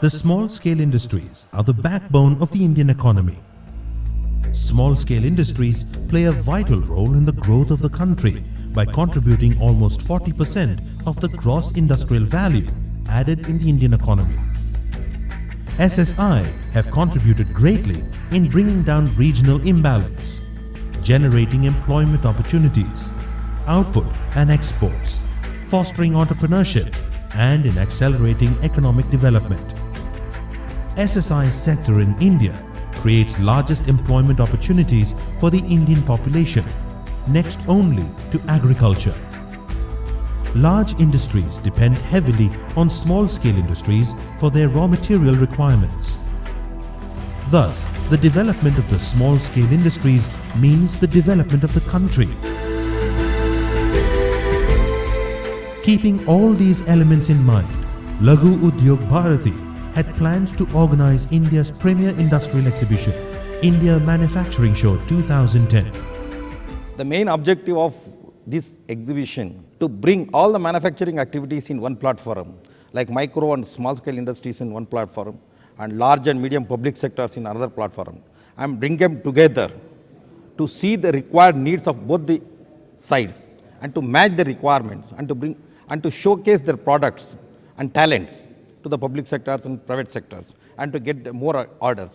The small-scale industries are the backbone of the Indian economy. Small-scale industries play a vital role in the growth of the country by contributing almost 40% of the gross industrial value added in the Indian economy. SSI have contributed greatly in bringing down regional imbalance, generating employment opportunities, output and exports, fostering entrepreneurship, and in accelerating economic development. SSI sector in India creates largest employment opportunities for the Indian population, next only to agriculture. Large industries depend heavily on small-scale industries for their raw material requirements. Thus, the development of the small-scale industries means the development of the country. Keeping all these elements in mind, Laghu Udyoga Bharathi had planned to organize India's premier industrial exhibition, India Manufacturing Show 2010. The main objective of this exhibition to bring all the manufacturing activities in one platform, like micro and small scale industries in one platform and large and medium public sectors in another platform, and bring them together to see the required needs of both the sides and to match the requirements and to showcase their products and talents to the public sectors and private sectors and to get more orders.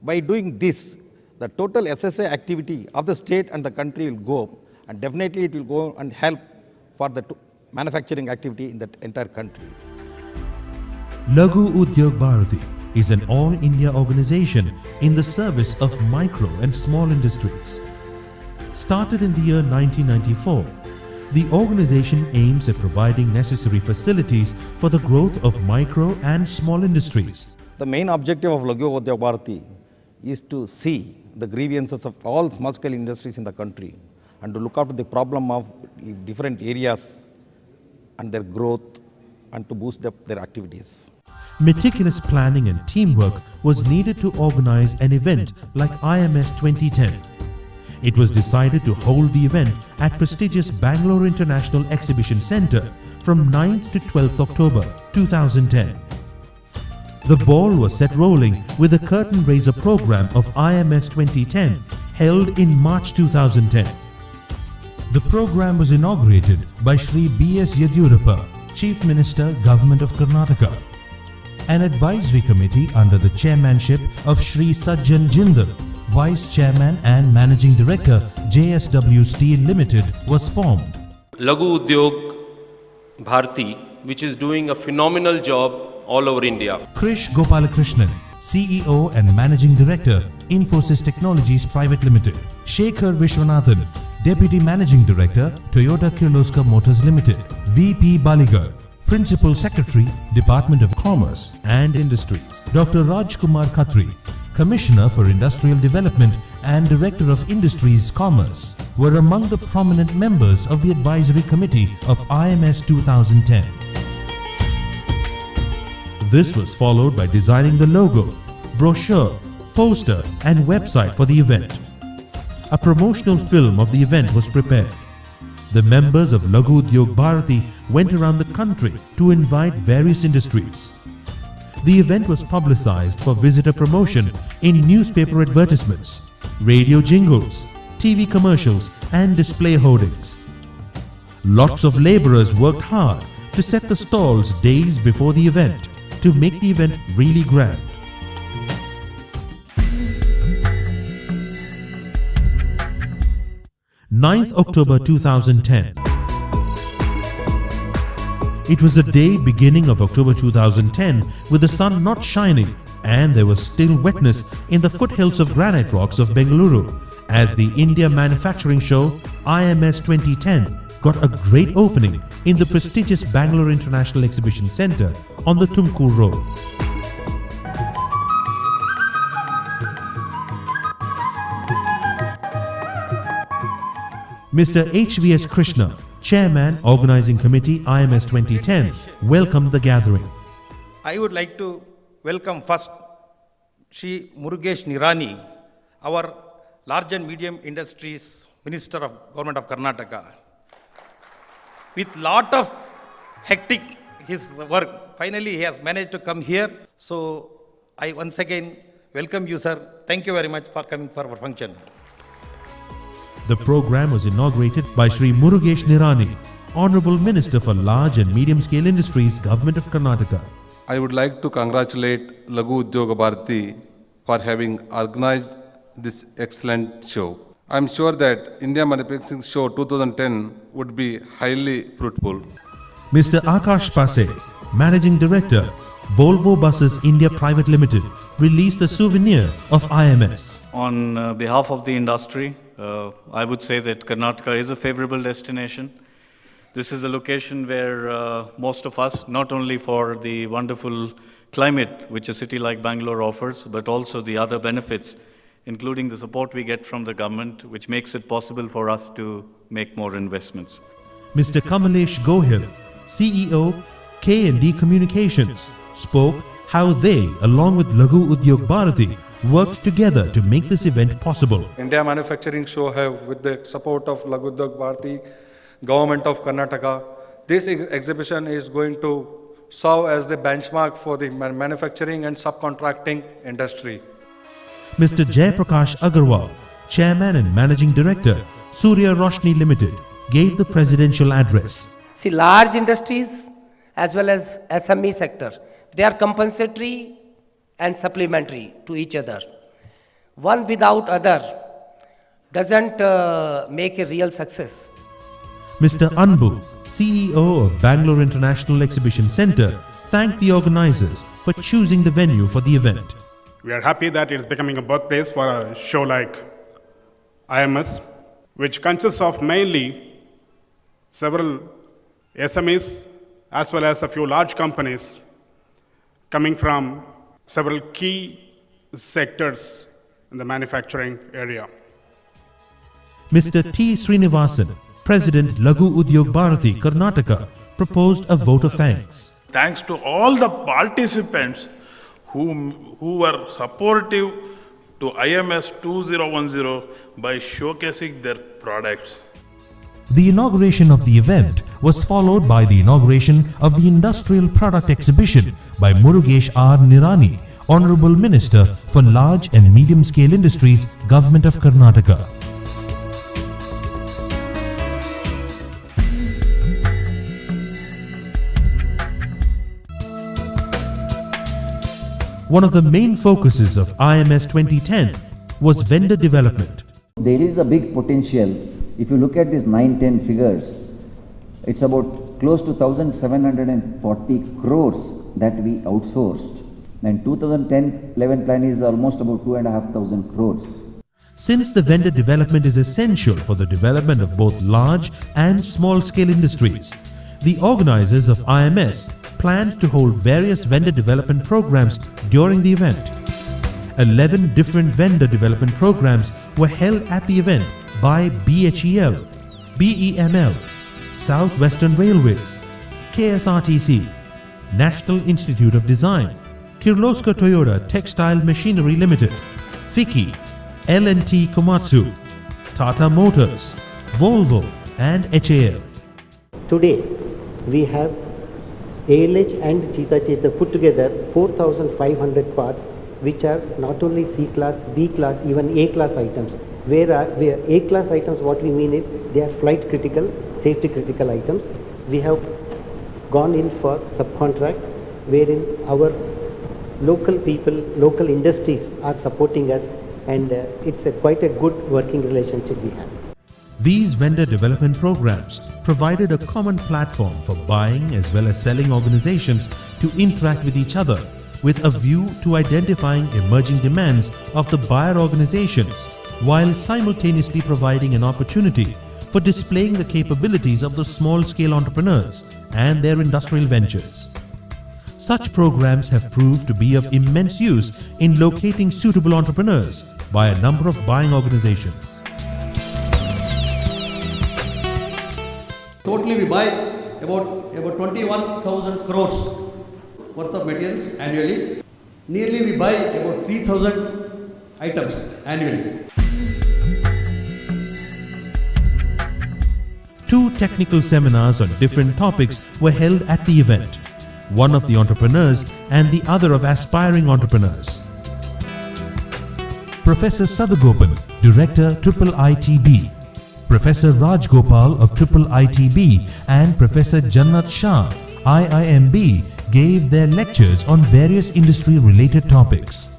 By doing this, the total SSA activity of the state and the country will go, and definitely it will go and help for the manufacturing activity in the entire country. Laghu Udyoga Bharathi is an all-India organization in the service of micro and small industries. Started in the year 1994, the organization aims at providing necessary facilities for the growth of micro and small industries. The main objective of Laghu Udyoga Bharathi is to see the grievances of all small-scale industries in the country and to look after the problem of different areas and their growth and to boost their activities. Meticulous planning and teamwork was needed to organize an event like IMS 2010. It was decided to hold the event at prestigious Bangalore International Exhibition Centre from 9th to 12th October 2010. The ball was set rolling with the curtain raiser program of IMS 2010 held in March 2010. The program was inaugurated by Shri B.S. Yadurappa, Chief Minister, Government of Karnataka. An advisory committee under the chairmanship of Shri Sajjan Jindal, Vice Chairman and Managing Director, JSW Steel Limited, was formed. Laghu Udyoga Bharathi, which is doing a phenomenal job all over India. Krish Gopalakrishnan, CEO and Managing Director, Infosys Technologies Private Limited. Shekhar Vishwanathan, Deputy Managing Director, Toyota Kirloskar Motors Limited. VP Baligar, Principal Secretary, Department of Commerce and Industries. Dr. Rajkumar Khatri, Commissioner for Industrial Development and Director of Industries Commerce, were among the prominent members of the Advisory Committee of IMS 2010. This was followed by designing the logo, brochure, poster and website for the event. A promotional film of the event was prepared. The members of Laghu Udyoga Bharathi went around the country to invite various industries. The event was publicized for visitor promotion in newspaper advertisements, radio jingles, TV commercials and display hoardings. Lots of laborers worked hard to set the stalls days before the event to make the event really grand. "9th October 2010. It was the day beginning of October 2010 with the sun not shining and there was still wetness in the foothills of granite rocks of Bengaluru as the India Manufacturing Show IMS 2010 got a great opening in the prestigious Bangalore International Exhibition Centre on the Tumkur Road. Mr. H.V.S. Krishna, Chairman, Organizing Committee, IMS 2010, welcomed the gathering. I would like to welcome first Shri Murugesh Nirani, our Large and Medium Industries Minister of Government of Karnataka. With lot of hectic his work. Finally, he has managed to come here. So I once again welcome you, sir. Thank you very much for coming for our function. The program was inaugurated by Shri Murugesh Nirani, Honorable Minister for Large and Medium Scale Industries, Government of Karnataka. I would like to congratulate Laghu Udyoga Bharathi for having organized this excellent show. I am sure that India Manufacturing Show 2010 would be highly fruitful. Mr. Akash Pase, Managing Director, Volvo Buses India Private Limited, released the souvenir of IMS. On behalf of the industry, I would say that Karnataka is a favorable destination. This is a location where most of us, not only for the wonderful climate which a city like Bangalore offers, but also the other benefits, including the support we get from the government, which makes it possible for us to make more investments. Mr. Kamalesh Gohil, CEO, K&D Communications, spoke how they, along with Laghu Udyoga Bharathi, worked together to make this event possible. India Manufacturing Show have, with the support of Laghu Udyoga Bharathi, Government of Karnataka, this exhibition is going to serve as the benchmark for the manufacturing and subcontracting industry. Mr. Jay Prakash Agarwal, Chairman and Managing Director, Surya Roshni Limited, gave the presidential address. See, large industries as well as SME sector, they are compensatory and supplementary to each other. One without other doesn't make a real success. Mr. Anbu, CEO of Bangalore International Exhibition Centre, thanked the organisers for choosing the venue for the event. We are happy that it is becoming a birthplace for a show like IMS, which consists of mainly several SMEs as well as a few large companies coming from several key sectors in the manufacturing area. Mr. T. Srinivasan, President Laghu Udyoga Bharathi, Karnataka, proposed a vote of thanks. Thanks to all the participants who were supportive to IMS 2010 by showcasing their products. The inauguration of the event was followed by the inauguration of the Industrial Product Exhibition by Murugesh R. Nirani, Honorable Minister for Large and Medium Scale Industries, Government of Karnataka. One of the main focuses of IMS 2010 was vendor development. There is a big potential. If you look at these 9-10 figures, it's about close to 1,740 crores that we outsourced. And 2010-11 plan is almost about 2,500 crores. Since the vendor development is essential for the development of both large and small-scale industries, the organizers of IMS planned to hold various vendor development programs during the event. 11 different vendor development programs were held at the event by BHEL, BEML, Southwestern Railways, KSRTC, National Institute of Design, Kirloskar Toyota Textile Machinery Limited, FICCI, L&T Komatsu, Tata Motors, Volvo and HAL. Today, we have ALH and Cheetah put together 4,500 parts, which are not only C class, B class, even A class items. Where A class items, what we mean is they are flight critical, safety critical items. We have gone in for subcontract, wherein our local people, local industries are supporting us, and it's quite a good working relationship we have. These vendor development programs provided a common platform for buying as well as selling organizations to interact with each other with a view to identifying emerging demands of the buyer organizations while simultaneously providing an opportunity for displaying the capabilities of the small-scale entrepreneurs and their industrial ventures. Such programs have proved to be of immense use in locating suitable entrepreneurs by a number of buying organizations. Totally we buy about 21,000 crores worth of materials annually. Nearly we buy about 3,000 items annually. 2 technical seminars on different topics were held at the event. one of the entrepreneurs and the other of aspiring entrepreneurs. Professor Sadhagopan, Director IIITB, Professor Raj Gopal of IIITB and Professor Jannat Shah, IIMB, gave their lectures on various industry-related topics.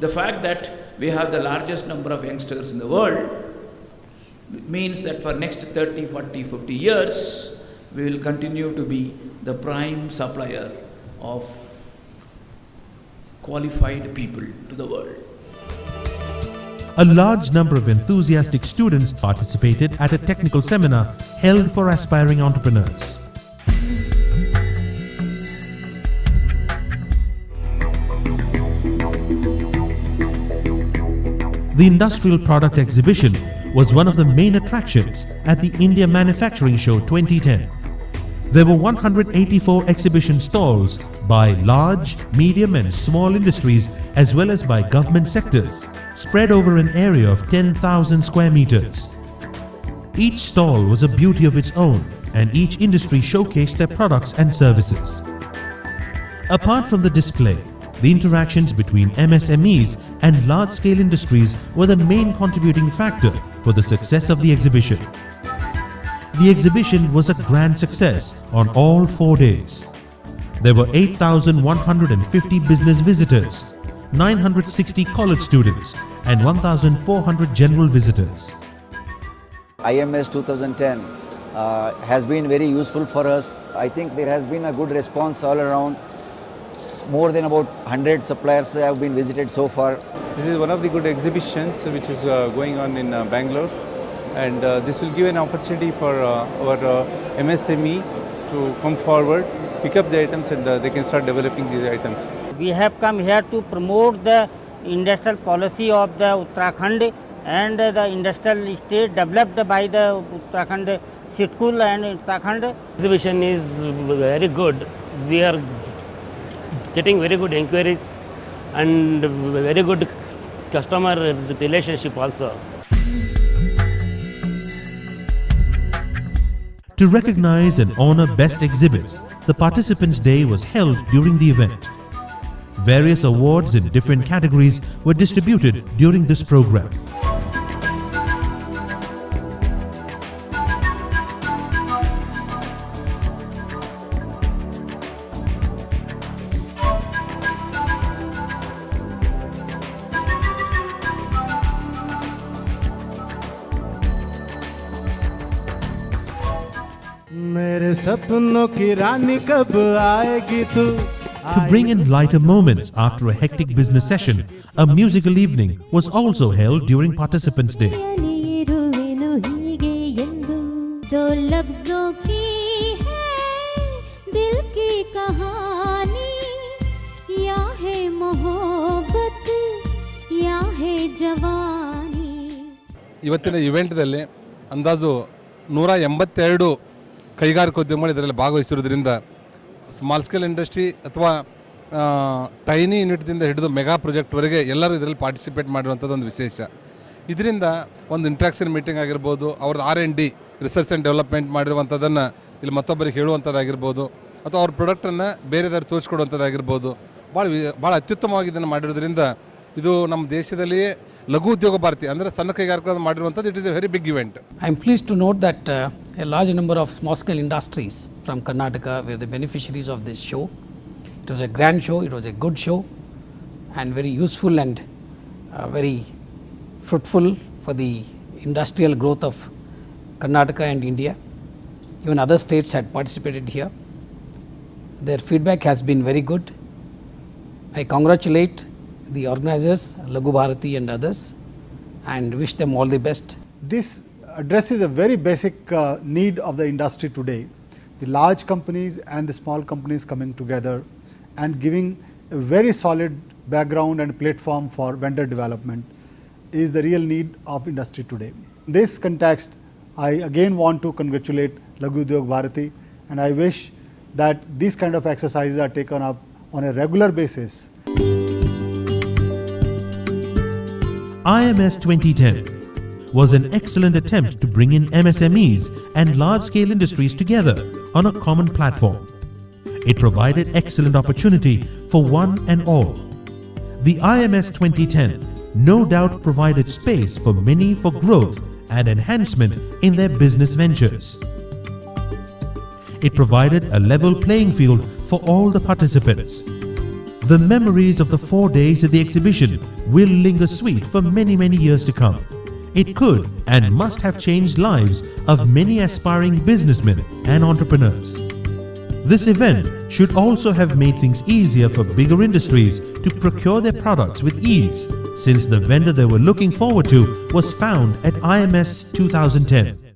The fact that we have the largest number of youngsters in the world means that for next 30, 40, 50 years, we will continue to be the prime supplier of qualified people to the world. A large number of enthusiastic students participated at a technical seminar held for aspiring entrepreneurs. The Industrial Product Exhibition was one of the main attractions at the India Manufacturing Show 2010. There were 184 exhibition stalls by large, medium and small industries as well as by government sectors, spread over an area of 10,000 square meters. Each stall was a beauty of its own and each industry showcased their products and services. Apart from the display, the interactions between MSMEs and large-scale industries were the main contributing factor for the success of the exhibition. The exhibition was a grand success on all 4 days. There were 8,150 business visitors, 960 college students and 1,400 general visitors. IMS 2010 has been very useful for us. I think there has been a good response all around. More than about 100 suppliers have been visited so far. This is one of the good exhibitions which is going on in Bangalore, and this will give an opportunity for our MSME to come forward, pick up the items and they can start developing these items. We have come here to promote the industrial policy of the Uttarakhand and the industrial state developed by the Uttarakhand Sitkul and Uttarakhand. Exhibition is very good. We are getting very good inquiries and very good customer relationship also. To recognize and honor best exhibits, the Participants' Day was held during the event. Various awards in different categories were distributed during this program. To bring in lighter moments after a hectic business session, a musical evening was also held during Participants' Day. ಇವತ್ತಿನ ಇವೆಂಟ್ದಲ್ಲಿ ಅಂದಾಜು 182 ಕೈಗಾರಿಕೋದ್ಯಮಗಳು ಇದರಲ್ಲಿ ಭಾಗವಹಿಸಿರೋದ್ರಿಂದ small scale industry ಅಥವಾ tiny ಯೂನಿಟ್ದಿಂದ ಹಿಡಿದು mega ಪ್ರಾಜೆಕ್ಟ್ವರೆಗೆ ಎಲ್ಲರೂ ಇದರಲ್ಲಿ participate ಮಾಡಿರುವಂಥದ್ದು ಒಂದು ವಿಶೇಷ. ಇದರಿಂದ ಒಂದು ಇಂಟ್ರಾಕ್ಷನ್ ಮೀಟಿಂಗ್ ಆಗಿರ್ಬೋದು, ಅವ್ರದ್ದು R&D ರಿಸರ್ಚ್ ಆ್ಯಂಡ್ ಡೆವಲಪ್ಮೆಂಟ್ ಮಾಡಿರುವಂಥದ್ದನ್ನು ಇಲ್ಲಿ ಮತ್ತೊಬ್ಬರಿಗೆ ಹೇಳುವಂಥದ್ದಾಗಿರ್ಬೋದು, ಅಥವಾ ಅವ್ರ ಪ್ರಾಡಕ್ಟನ್ನು ಬೇರೆದಾರು ತೋರಿಸ್ಕೊಡುವಂಥದ್ದಾಗಿರ್ಬೋದು, ಭಾಳ ಅತ್ಯುತ್ತಮವಾಗಿ ಇದನ್ನು ಮಾಡಿರೋದ್ರಿಂದ ಇದು ನಮ್ಮ ದೇಶದಲ್ಲಿಯೇ ಲಘು ಉದ್ಯೋಗ ಭಾರತಿ ಅಂದರೆ ಸಣ್ಣ ಕೈಗಾರಿಕೆಗಳನ್ನು ಮಾಡಿರುವಂಥದ್ದು. It is a very big event. I am pleased to note that a large number of small scale industries from Karnataka were the beneficiaries of this show. It was a grand show, it was a good show and very useful and very fruitful for the industrial growth of Karnataka and India. Even other states had participated here. Their feedback has been very good. I congratulate the organizers, Laghu, Bharathi and others, and wish them all the best. This addresses a very basic need of the industry today. The large companies and the small companies coming together and giving a very solid background and platform for vendor development is the real need of industry today. In this context, I again want to congratulate Laghu Udyoga Bharati, and I wish that these kind of exercises are taken up on a regular basis. IMS 2010 was an excellent attempt to bring in MSMEs and large-scale industries together on a common platform. It provided excellent opportunity for one and all. The IMS 2010 no doubt provided space for many for growth and enhancement in their business ventures. It provided a level playing field for all the participants. The memories of the 4 days at the exhibition will linger sweet for many years to come. It could and must have changed lives of many aspiring businessmen and entrepreneurs. This event should also have made things easier for bigger industries to procure their products with ease, since the vendor they were looking forward to was found at IMS 2010.